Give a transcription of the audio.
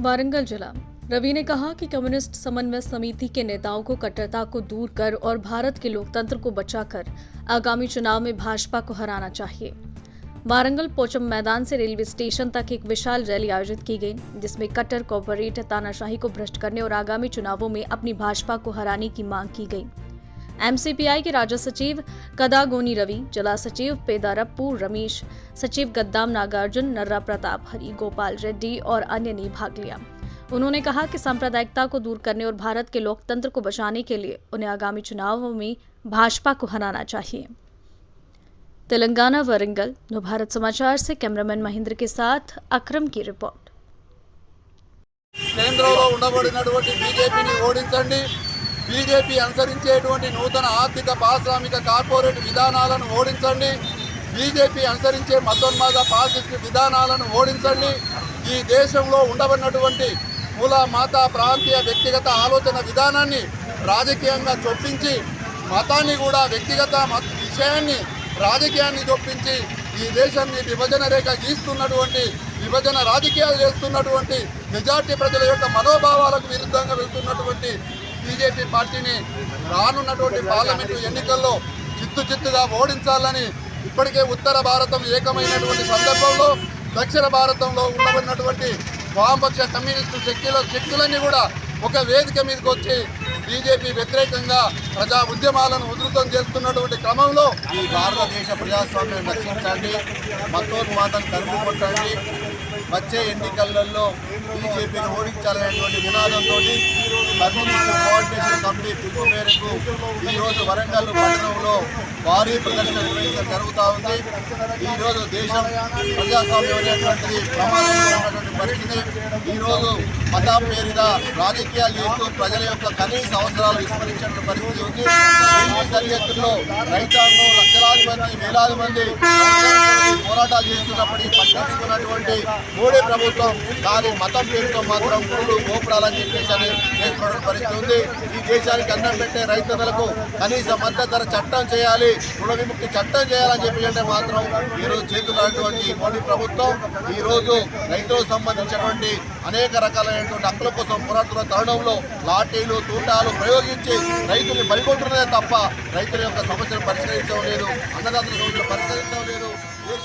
वारंगल जिला। रवि ने कहा कि कम्युनिस्ट समन्वय समिति के नेताओं को कट्टरता को दूर कर और भारत के लोकतंत्र को बचाकर आगामी चुनाव में भाजपा को हराना चाहिए। वारंगल पोचम मैदान से रेलवे स्टेशन तक एक विशाल रैली आयोजित की गई, जिसमें कट्टर कॉर्पोरेट तानाशाही को भ्रष्ट करने और आगामी चुनावों में अपनी भाजपा को हराने की मांग की गई। एमसीपीआई के राज्य सचिव कदागोनी रवि, जिला सचिव पेदारप्पू रमेश, सचिव गद्दाम नागार्जुन, नर्रा प्रताप, हरि गोपाल रेड्डी और अन्य ने भाग लिया। उन्होंने कहा कि सांप्रदायिकता को दूर करने और भारत के लोकतंत्र को बचाने के लिए उन्हें आगामी चुनावों में भाजपा को हराना चाहिए। तेलंगाना वारंगल। भारत समाचार से कैमरामैन महेंद्र के साथ अक्रम की रिपोर्ट। बीजेपी अनुसरिंచేటువంటి నూతన ఆర్థిక పారిశ్రామిక కార్పొరేట్ విధానాలను ఓడించండి। బీజేపీ అనుసరించే మతోన్మాద ఫాసిస్ట్ విధానాలను ఓడించండి। ఈ దేశంలో ఉండబడినటువంటి మూల మత ప్రాంతీయ వ్యక్తిగత ఆలోచన విధానాన్ని రాజకీయంగా చొప్పించి మతాన్ని కూడా వ్యక్తిగత విషయాన్ని రాజకీయాన్ని చొప్పించి ఈ దేశాన్ని విభజన రేఖ గీస్తున్నటువంటి విభజన రాజకీయాలు చేస్తున్నటువంటి మెజార్టీ ప్రజల యొక్క మనోభావాలకు విరుద్ధంగా వెళ్తున్నటువంటి బీజేపీ పార్టీని రానున్నటువంటి పార్లమెంటు ఎన్నికల్లో చిత్తుగా ఓడించాలని ఇప్పటికే ఉత్తర భారతం ఏకమైనటువంటి సందర్భంలో దక్షిణ భారతంలో ఉండబడినటువంటి వామపక్ష కమ్యూనిస్టు శక్తులన్నీ కూడా ఒక వేదిక మీదకి వచ్చి బీజేపీ వ్యతిరేకంగా ప్రజా ఉద్యమాలను ఉధృతం చేస్తున్నటువంటి క్రమంలో ఈ భారతదేశ ప్రజాస్వామ్యం రక్షించండి, మతోన్మాదాన్ని తరిమికొట్టండి, వచ్చే ఎన్నికలలో బీజేపీని ఓడించాలనేటువంటి నినాదంతో కమ్యూనిస్ట్ కోఆర్డినేషన్ కమిటీ పిలుపు మేరకు ఈరోజు వరంగల్ పట్టణంలో భారీ ప్రదర్శన నిర్వహించడం జరుగుతూ ఉంది। ఈరోజు దేశం ప్రజాస్వామ్యం అనేటువంటిది ప్రమాదంలో ఉన్నటువంటి పరిస్థితి। ఈరోజు మతం పేరిట రాజకీయాలు చేస్తూ ప్రజల యొక్క కనీస అవసరాలు విస్మరించిన పరిస్థితి ఉంది। ఈ సరిహద్దుల్లో రైతాంగం లక్షలాది మంది వేలాది మంది పోరాటాలు చేస్తున్నప్పటికీ పట్టించుకున్నటువంటి మోడీ ప్రభుత్వం దాని మతం పేరుతో మాత్రం గురుడు గోపురాలని చెప్పేసి చేస్తున్న పరిస్థితి ఉంది। ఈ దేశానికి అన్నం పెట్టే రైతులకు కనీస మద్దతు ధర చట్టం చేయాలి, రుణ విముక్తి చట్టం చేయాలని చెప్పి మాత్రం ఈరోజు చేతున్నటువంటి మోడీ ప్రభుత్వం ఈరోజు రైతులకు సంబంధించినటువంటి అనేక రకాలైనటువంటి హక్కుల కోసం పోరాడుతున్న తరుణంలో లాఠీలు తూటాలు ప్రయోగించి రైతుల్ని బలిగొంటున్నదే తప్ప రైతుల యొక్క సమస్యలు పరిష్కరించడం లేదు, అన్నదాతల సమస్యలు పరిష్కరించడం లేదు, దేశ